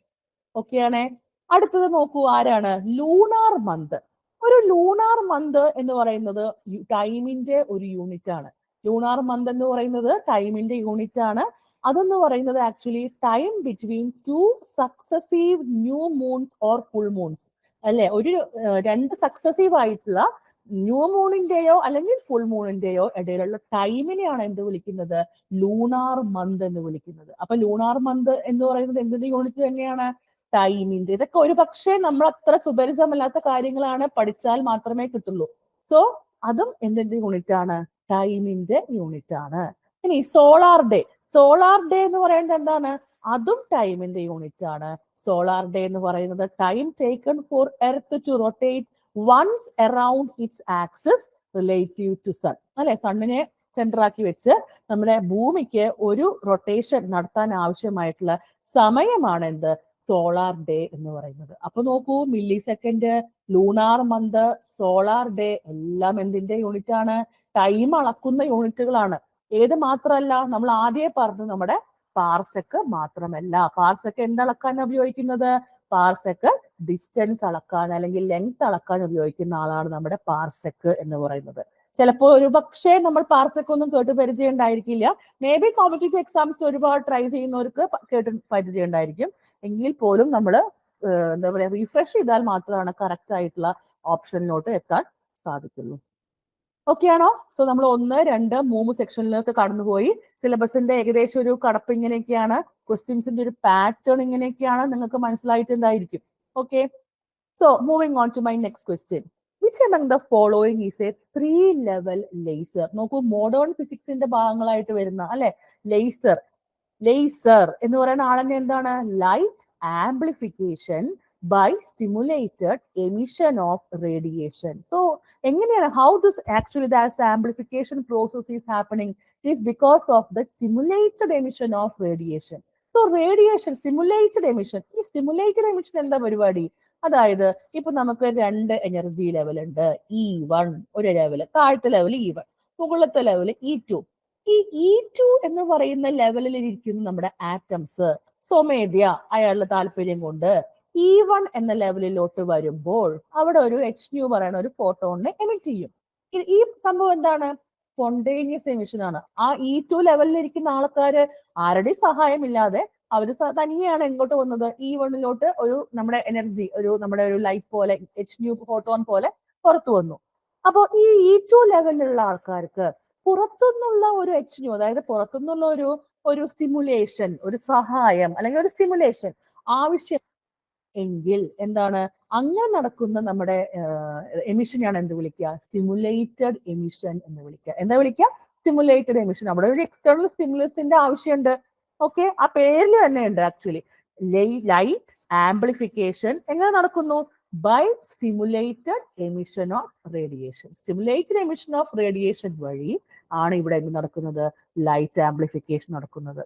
ഓക്കെയാണേ. അടുത്തത് നോക്കൂ, ആരാണ്? Lunar month. ഒരു ലൂണാർ മന്ത് എന്ന് പറയുന്നത് ടൈമിന്റെ ഒരു യൂണിറ്റ് ആണ്. ലൂണാർ മന്ത് എന്ന് പറയുന്നത് ടൈമിന്റെ യൂണിറ്റ് ആണ്. അതെന്ന് പറയുന്നത് actually time between 2 successive new moons or full moons അല്ലെ. ഒരു 2 സക്സസീവ് ആയിട്ടുള്ള ന്യൂ മൂണിന്റെയോ അല്ലെങ്കിൽ ഫുൾ മൂണിന്റെയോ ഇടയിലുള്ള ടൈമിനെയാണ് എന്ത് വിളിക്കുന്നത്? ലൂണാർ മന്ത് എന്ന് വിളിക്കുന്നത്. അപ്പൊ ലൂണാർ മന്ത് എന്ന് പറയുന്നത് എന്തിന്റെ യൂണിറ്റ് തന്നെയാണ്? ടൈമിന്റെ. ഇതൊക്കെ ഒരു പക്ഷേ നമ്മൾ അത്ര സുപരിചിതമല്ലാത്ത കാര്യങ്ങളാണ്, പഠിച്ചാൽ മാത്രമേ കിട്ടുള്ളൂ. സോ അതും എന്തിന്റെ യൂണിറ്റ് ആണ്? ടൈമിന്റെ യൂണിറ്റ് ആണ്. ഇനി സോളാർ ഡേ, സോളാർ ഡേ എന്ന് പറയുന്നത് എന്താണ്? അതും ടൈമിന്റെ യൂണിറ്റ് ആണ്. സോളാർ ഡേ എന്ന് പറയുന്നത് time taken for earth to rotate once around its axis relative to sun അല്ലെ. സണ്ണിനെ സെന്റർ ആക്കി വെച്ച് നമ്മുടെ ഭൂമിക്ക് ഒരു റൊട്ടേഷൻ നടത്താൻ ആവശ്യമായിട്ടുള്ള സമയമാണ് എന്ത്? സോളാർ ഡേ എന്ന് പറയുന്നത്. അപ്പൊ നോക്കൂ, milli second, lunar month, solar day എല്ലാം എന്തിന്റെ യൂണിറ്റ് ആണ്? ടൈം അളക്കുന്ന യൂണിറ്റുകളാണ്. ഏത് മാത്രമല്ല, നമ്മൾ ആദ്യമേ പറഞ്ഞു നമ്മുടെ പാർസെക് മാത്രമല്ല. പാർസെക് എന്തളക്കാൻ ഉപയോഗിക്കുന്നത്? പാർസെക് ഡിസ്റ്റൻസ് അളക്കാൻ അല്ലെങ്കിൽ ലെങ്ത് അളക്കാൻ ഉപയോഗിക്കുന്ന ആളാണ് നമ്മുടെ പാർസെക് എന്ന് പറയുന്നത്. ചിലപ്പോൾ ഒരു പക്ഷേ നമ്മൾ പാർസെക് ഒന്നും കേട്ട് പരിചയം ഉണ്ടായിരിക്കില്ല. മേ ബി കോമ്പറ്റേറ്റീവ് എക്സാംസ് ഒരുപാട് ട്രൈ ചെയ്യുന്നവർക്ക് കേട്ട് പരിചയം ഉണ്ടായിരിക്കും. എങ്കിൽ പോലും നമ്മൾ എന്താ പറയുക, റീഫ്രഷ് ചെയ്താൽ മാത്രമാണ് കറക്റ്റ് ആയിട്ടുള്ള ഓപ്ഷനിലോട്ട് എത്താൻ സാധിക്കുള്ളൂ. ഓക്കെ ആണോ? സോ നമ്മൾ 1, 2, 3 സെക്ഷനിലേക്ക് കടന്നുപോയി. സിലബസിന്റെ ഏകദേശം ഒരു കടപ്പ് ഇങ്ങനെയൊക്കെയാണ്. ക്വസ്റ്റ്യൻസിന്റെ ഒരു പാറ്റേൺ ഇങ്ങനെയൊക്കെയാണ്. നിങ്ങൾക്ക് മനസ്സിലായിട്ടുണ്ടായിരിക്കും. Okay, so moving on to my next question. Which among the following is a 3-level laser? നോക്കൂ, മോഡേൺ ഫിസിക്സിന്റെ ഭാഗങ്ങളായിട്ട് വരുന്ന അല്ലെ ലേസർ. ലേസർ എന്ന് പറയുന്ന ആളെന്നെ എന്താണ്? Light amplification by stimulated emission of radiation. So എങ്ങനെയാണ്? How this actually that amplification process is happening is because of the stimulated emission of radiation. So radiation, stimulated emission. ഈ stimulated emission എന്താ പരിപാടി? അതായത് ഇപ്പൊ നമുക്ക് 2 എനർജി ലെവൽ ഉണ്ട്. E1 ഒരു level, താഴത്തെ ലെവൽ E1, മുകളിലത്തെ ലെവൽ E2. ഈ E2 എന്ന് പറയുന്ന ലെവലിൽ ഇരിക്കുന്ന നമ്മുടെ ആറ്റംസ്, സ്വമേധ്യ അയാളുടെ താല്പര്യം കൊണ്ട് E1 എന്ന ലെവലിലോട്ട് വരുമ്പോൾ അവിടെ ഒരു hν പറയുന്ന ഒരു ഫോട്ടോണിനെ എമിറ്റ് ചെയ്യും. ഈ സംഭവം എന്താണ്? സ്പോണ്ടേനിയസ് എമിഷൻ ആണ്. ആ E2 ലെവലിൽ ഇരിക്കുന്ന ആൾക്കാര് ആരുടെയും സഹായമില്ലാതെ അവർ തനിയെയാണ് എങ്ങോട്ട് വന്നത്, E1 ഒരു നമ്മുടെ എനർജി, നമ്മുടെ ഒരു ലൈറ്റ് പോലെ, H ഫോട്ടോൺ പോലെ പുറത്തു വന്നു. അപ്പൊ ഈ E2 ലെവലിലുള്ള ആൾക്കാർക്ക് പുറത്തുനിന്നുള്ള ഒരു H, അതായത് പുറത്തുനിന്നുള്ള ഒരു സ്റ്റിമുലേഷൻ, ഒരു സഹായം അല്ലെങ്കിൽ ഒരു സ്റ്റിമുലേഷൻ ആവശ്യം എങ്കിൽ എന്താണ് അങ്ങനെ നടക്കുന്ന നമ്മുടെ എമിഷനെയാണ് എന്ത് വിളിക്കുക, സ്റ്റിമുലേറ്റഡ് എമിഷൻ എന്ന് വിളിക്കുക. എന്താ വിളിക്കുക? Stimulated emission. അവിടെ ഒരു എക്സ്റ്റേണൽ സ്റ്റിമുലസിന്റെ ആവശ്യമുണ്ട്. ഓക്കെ, ആ പേരിൽ തന്നെ ഉണ്ട് ആക്ച്വലി. ലൈറ്റ് ആംപ്ലിഫിക്കേഷൻ എങ്ങനെ നടക്കുന്നു? By stimulated emission of radiation. Stimulated emission of radiation വഴി ആണ് ഇവിടെ എന്ത് നടക്കുന്നത്? ലൈറ്റ് ആംപ്ലിഫിക്കേഷൻ നടക്കുന്നത്.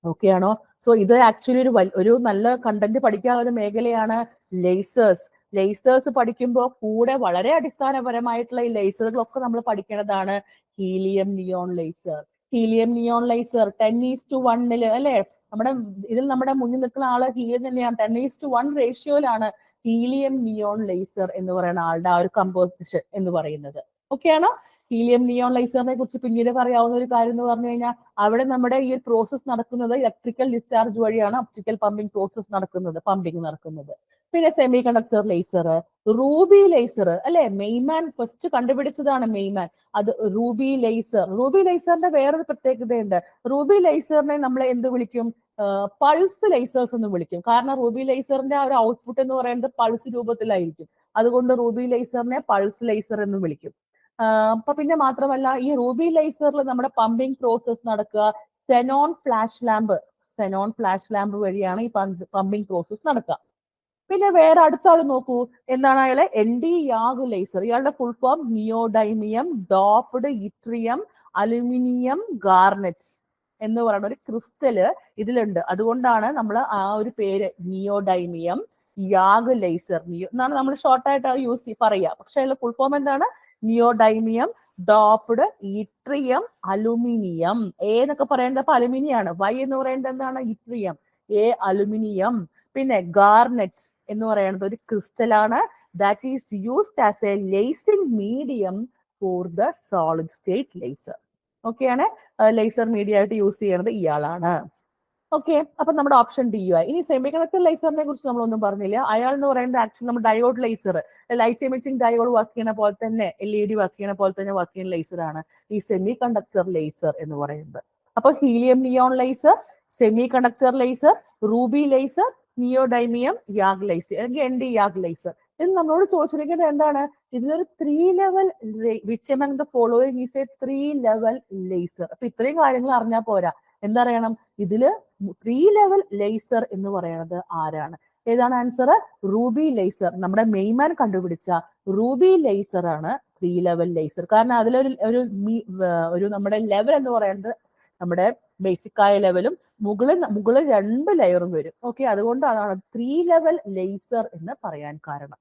ഓക്കെ ആണോ? സോ ഇത് ആക്ച്വലി ഒരു നല്ല കണ്ടന്റ് പഠിക്കാനുള്ള ഒരു മേഖലയാണ് ലേസേഴ്സ്. ലേസേഴ്സ് പഠിക്കുമ്പോൾ കൂടെ വളരെ അടിസ്ഥാനപരമായിട്ടുള്ള ഈ ലേസറുകളൊക്കെ നമ്മൾ പഠിക്കേണ്ടതാണ്. Helium neon laser. Helium neon laser 10:1 അല്ലെ? നമ്മുടെ മുന്നിൽ നിൽക്കുന്ന ആള് ഹീലിയം തന്നെയാണ്. 10:1 റേഷ്യോയിലാണ് ഹീലിയം നിയോൺ ലേസർ എന്ന് പറയുന്ന ആളുടെ ആ ഒരു കമ്പോസിഷൻ എന്ന് പറയുന്നത്. ഓക്കെ ആണോ? ഹീലിയം നിയോൺ ലേസറിനെ കുറിച്ച് പിന്നീട് പറയാവുന്ന ഒരു കാര്യം എന്ന് പറഞ്ഞു കഴിഞ്ഞാൽ, അവിടെ നമ്മുടെ ഈ പ്രോസസ് നടക്കുന്നത് ഇലക്ട്രിക്കൽ ഡിസ്ചാർജ് വഴിയാണ് ഒപ്റ്റിക്കൽ പമ്പിംഗ് പ്രോസസ് നടക്കുന്നത്. പിന്നെ semiconductor laser, ruby laser അല്ലെ? മെയ്മാൻ ഫസ്റ്റ് കണ്ടുപിടിച്ചതാണ് മെയ്മാൻ. അത് റൂബി ലേസർ. റൂബി ലേസറിന്റെ വേറൊരു പ്രത്യേകതയുണ്ട്. റൂബി ലേസറിനെ നമ്മൾ എന്ത് വിളിക്കും? പൾസ് ലേസേഴ്സ് എന്ന് വിളിക്കും. കാരണം റൂബി ലേസറിന്റെ ആ ഒരു ഔട്ട്പുട്ട് എന്ന് പറയുന്നത് പൾസ് രൂപത്തിലായിരിക്കും. അതുകൊണ്ട് റൂബി ലേസറിനെ പൾസ് ലേസർ എന്ന് വിളിക്കും. അപ്പൊ പിന്നെ മാത്രമല്ല, ഈ റൂബി ലേസറിൽ നമ്മുടെ പമ്പിംഗ് പ്രോസസ് നടക്കുക സെനോൺ ഫ്ലാഷ് ലാമ്പ് വഴിയാണ് ഈ പമ്പിംഗ് പ്രോസസ് നടക്കുക. പിന്നെ വേറെ അടുത്ത ആൾ നോക്കൂ, എന്താണ് അയാളെ? ND YAG laser. ഇയാളുടെ full form neodymium doped yttrium aluminium garnet എന്ന് പറയുന്ന ഒരു ക്രിസ്റ്റല് ഇതിലുണ്ട്. അതുകൊണ്ടാണ് നമ്മൾ ആ ഒരു പേര് നിയോഡൈമിയം യാഗ് ലേസർ എന്നാണ് നമ്മൾ ഷോർട്ടായിട്ട് പറയുക. പക്ഷെ അതിന്റെ ഫുൾ ഫോം എന്താണ്? Neodymium doped yttrium aluminium. എന്നൊക്കെ പറയേണ്ടത് അപ്പൊ അലുമിനിയാണ്. Y എന്ന് പറയേണ്ടത് എന്താണ്? ഇട്രിയം. അലുമിനിയം. പിന്നെ ഗാർനെറ്റ് എന്ന് പറയുന്നത് ഒരു ക്രിസ്റ്റലാണ്. That is used as a lasing medium for the solid state laser. ഓക്കെയാണ്, ലേസർ മീഡിയ ആയിട്ട് യൂസ് ചെയ്യുന്നത് ഇയാളാണ്. ഓക്കെ, അപ്പൊ നമ്മുടെ ഓപ്ഷൻ D ആയി. ഇനി സെമി കണ്ടക്ടർ ലേസറിനെ കുറിച്ച് നമ്മളൊന്നും പറഞ്ഞില്ല. അയാൾ എന്ന് പറയുന്നത് ആക്ച്വലി നമ്മൾ diode laser, light emitting diode work ചെയ്യുന്ന പോലെ തന്നെ, LED വർക്ക് ചെയ്യുന്ന പോലെ തന്നെ വർക്ക് ചെയ്യുന്ന ലേസർ ആണ് ഈ സെമി കണ്ടക്ടർ ലേസർ എന്ന് പറയുന്നത്. അപ്പൊ helium neon laser, semiconductor laser, ruby laser, neodymium YAG laser അല്ലെങ്കിൽ ND യാഗ് ലേസർ. ഇത് നമ്മളോട് ചോദിച്ചിരിക്കുന്നത് എന്താണ്? ഇതിലൊരു 3 level which among the following is A 3 level laser. അപ്പൊ ഇത്രയും കാര്യങ്ങൾ അറിഞ്ഞാൽ പോരാ, എന്തറിയണം? ഇതില് 3 ലെവൽ ലേസർ എന്ന് പറയുന്നത് ആരാണ്? ഏതാണ് ആൻസർ? Ruby laser. നമ്മുടെ മെയ്മാൻ കണ്ടുപിടിച്ച റൂബി ലേസർ ആണ് 3 ലെവൽ ലേസർ. കാരണം അതിലൊരു നമ്മുടെ ലെവൽ എന്ന് പറയുന്നത് നമ്മുടെ ബേസിക് ആയ ലെവലും മുകളിൽ 2 ലെയറും വരും. ഓക്കെ, അതുകൊണ്ട് അതാണ് 3 ലെവൽ ലേസർ എന്ന് പറയാൻ കാരണം.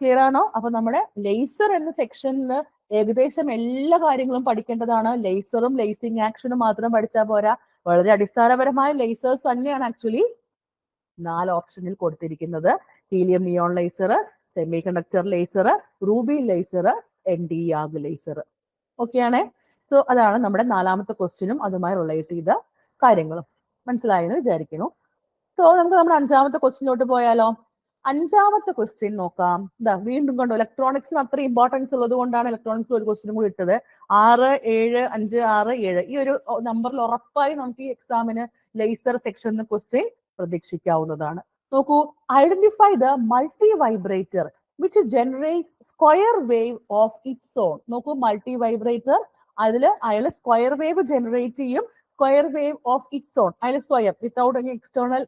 ക്ലിയർ ആണോ? അപ്പൊ നമ്മുടെ ലേസർ എന്ന സെക്ഷനിൽ ഏകദേശം എല്ലാ കാര്യങ്ങളും പഠിക്കേണ്ടതാണ്. ലേസറും ലേസിംഗ് ആക്ഷനും മാത്രം പഠിച്ചാൽ പോരാ. വളരെ അടിസ്ഥാനപരമായ ലേസേഴ്സ് തന്നെയാണ് ആക്ച്വലി 4 ഓപ്ഷനിൽ കൊടുത്തിരിക്കുന്നത്. Helium neon laser, semiconductor laser, ruby laser, ND YAG laser. ഓക്കെയാണേ. സോ അതാണ് നമ്മുടെ 4ാമത്തെ ക്വസ്റ്റ്യനും അതുമായി റിലേറ്റ് ചെയ്ത കാര്യങ്ങളും. മനസ്സിലായെന്ന് വിചാരിക്കുന്നു. സോ നമുക്ക് നമ്മുടെ 5ാമത്തെ ക്വസ്റ്റ്യനിലോട്ട് പോയാലോ? 5ാമത്തെ ക്വസ്റ്റ്യൻ നോക്കാം. വീണ്ടും കണ്ടോ, ഇലക്ട്രോണിക്സിന് അത്ര ഇമ്പോർട്ടൻസ് ഉള്ളത് കൊണ്ടാണ് ഇലക്ട്രോണിക്സ് ഒരു ക്വസ്റ്റ്യനും കൂടി ഇട്ടത്. 6, 7, 5, 6, 7 ഈ ഒരു നമ്പറിൽ ഉറപ്പായി നമുക്ക് ഈ എക്സാമിന് ലേസർ സെക്ഷനിൽ ക്വസ്റ്റ്യൻ പ്രതീക്ഷിക്കാവുന്നതാണ്. നോക്കൂ, identify the multivibrator which generate square wave of its on. നോക്കൂ, മൾട്ടി വൈബ്രേറ്റർ, അയാൾ സ്ക്വയർ വേവ് ജനറേറ്റ് ചെയ്യും. Square wave of its on, അയാൾ സ്വയം, without any external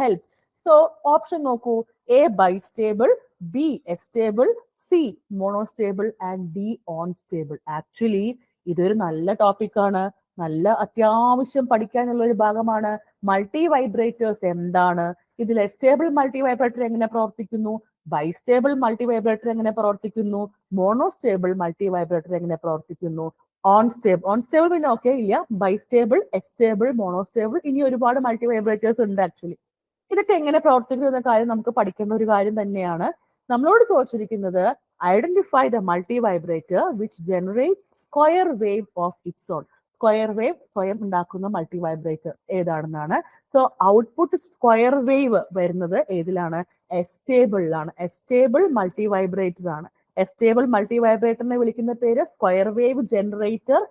help. So option നോക്കൂ, A bistable, B എസ്റ്റേബിൾ, C monostable and D on stable. Actually ഇതൊരു നല്ല ടോപ്പിക്കാണ്, നല്ല അത്യാവശ്യം പഠിക്കാനുള്ള ഒരു ഭാഗമാണ്. മൾട്ടി വൈബ്രേറ്റേഴ്സ് എന്താണ്, ഇതിൽ എസ്റ്റേബിൾ മൾട്ടി വൈബ്രേറ്റർ എങ്ങനെ പ്രവർത്തിക്കുന്നു, ബൈസ്റ്റേബിൾ മൾട്ടി വൈബ്രേറ്റർ എങ്ങനെ പ്രവർത്തിക്കുന്നു, മോണോസ്റ്റേബിൾ മൾട്ടി വൈബ്രേറ്റർ എങ്ങനെ പ്രവർത്തിക്കുന്നു, ഓൺ സ്റ്റേബിൾ പിന്നെ ഓക്കെ ഇല്ല, ബൈസ്റ്റേബിൾ, എസ്റ്റേബിൾ, മോണോസ്റ്റേബിൾ, ഇനി ഒരുപാട് മൾട്ടി വൈബ്രേറ്റേഴ്സ് ഉണ്ട് ആക്ച്വലി. ഇതൊക്കെ എങ്ങനെ പ്രവർത്തിക്കുന്നു എന്ന കാര്യം നമുക്ക് പഠിക്കേണ്ട ഒരു കാര്യം തന്നെയാണ്. നമ്മളോട് ചോദിച്ചിരിക്കുന്നത് identify the multivibrator which generate square wave of its own. Square wave സ്വയം ഉണ്ടാക്കുന്ന മൾട്ടി വൈബ്രേറ്റർ ഏതാണെന്നാണ്. സോ ഔട്ട്പുട്ട് സ്ക്വയർ വേവ് വരുന്നത് ഏതിലാണ്? എസ്റ്റേബിളിലാണ്. എസ്റ്റേബിൾ മൾട്ടി വൈബ്രേറ്റർ ആണ്. എസ്റ്റേബിൾ മൾട്ടി വൈബ്രേറ്ററിനെ വിളിക്കുന്ന പേര് square wave generator,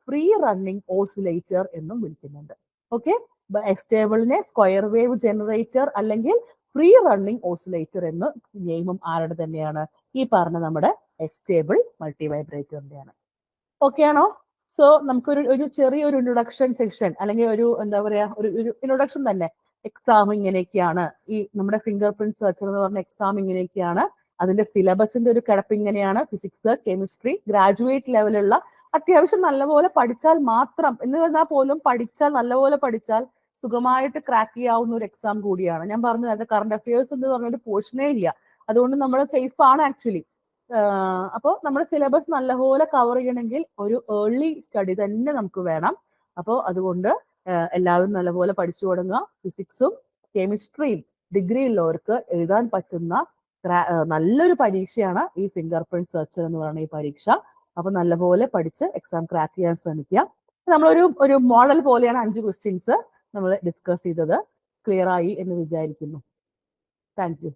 free running oscillator എന്നും വിളിക്കുന്നുണ്ട്. ഓക്കെ, എസ്റ്റേബിളിനെ സ്ക്വയർ വേവ് ജനറേറ്റർ അല്ലെങ്കിൽ ഫ്രീ റണ്ണിംഗ് ഓസിലേറ്റർ എന്ന് നെയിമും ആരുടെ തന്നെയാണ്? ഈ പറഞ്ഞ നമ്മുടെ എസ്റ്റേബിൾ മൾട്ടി വൈബ്രേറ്ററിന്റെയാണ്. ഓക്കെ ആണോ? സോ നമുക്കൊരു ചെറിയൊരു ഇൻട്രൊഡക്ഷൻ സെക്ഷൻ അല്ലെങ്കിൽ ഒരു എന്താ പറയാ ഒരു ഇൻട്രൊഡക്ഷൻ തന്നെ. എക്സാം ഇങ്ങനെയൊക്കെയാണ്, ഈ നമ്മുടെ ഫിംഗർ പ്രിന്റ് സെർച്ചർ എന്ന് പറഞ്ഞ എക്സാം ഇങ്ങനെയൊക്കെയാണ്, അതിന്റെ സിലബസിന്റെ ഒരു കിടപ്പ് ഇങ്ങനെയാണ്. ഫിസിക്സ്, കെമിസ്ട്രി, ഗ്രാജുവേറ്റ് ലെവലുള്ള അത്യാവശ്യം നല്ലപോലെ പഠിച്ചാൽ മാത്രം എന്ന് പറഞ്ഞാൽ പോലും പഠിച്ചാൽ നല്ലപോലെ പഠിച്ചാൽ സുഖമായിട്ട് ക്രാക്ക് ചെയ്യാവുന്ന ഒരു എക്സാം കൂടിയാണ്. ഞാൻ പറഞ്ഞു നേരത്തെ കറണ്ട് അഫയേഴ്സ് എന്ന് പറഞ്ഞൊരു പോർഷനേ ഇല്ല, അതുകൊണ്ട് നമ്മൾ സേഫ് ആണ് ആക്ച്വലി. അപ്പോൾ നമ്മുടെ സിലബസ് നല്ലപോലെ കവർ ചെയ്യണമെങ്കിൽ ഒരു ഏർലി സ്റ്റഡി തന്നെ നമുക്ക് വേണം. അപ്പോൾ അതുകൊണ്ട് എല്ലാവരും നല്ലപോലെ പഠിച്ചു തുടങ്ങുക. ഫിസിക്സും കെമിസ്ട്രിയും ഡിഗ്രി ഉള്ളവർക്ക് എഴുതാൻ പറ്റുന്ന നല്ലൊരു പരീക്ഷയാണ് ഈ ഫിംഗർ പ്രിന്റ് സെർച്ചർ എന്ന് പറയുന്ന ഈ പരീക്ഷ. അപ്പൊ നല്ലപോലെ പഠിച്ച് എക്സാം ക്രാക്ക് ചെയ്യാൻ ശ്രമിക്കുക. നമ്മളൊരു മോഡൽ പോലെയാണ് 5 ക്വസ്റ്റ്യൻസ് നമ്മൾ ഡിസ്കസ് ചെയ്തത്. ക്ലിയർ ആയി എന്ന് വിചാരിക്കുന്നു. Thank you.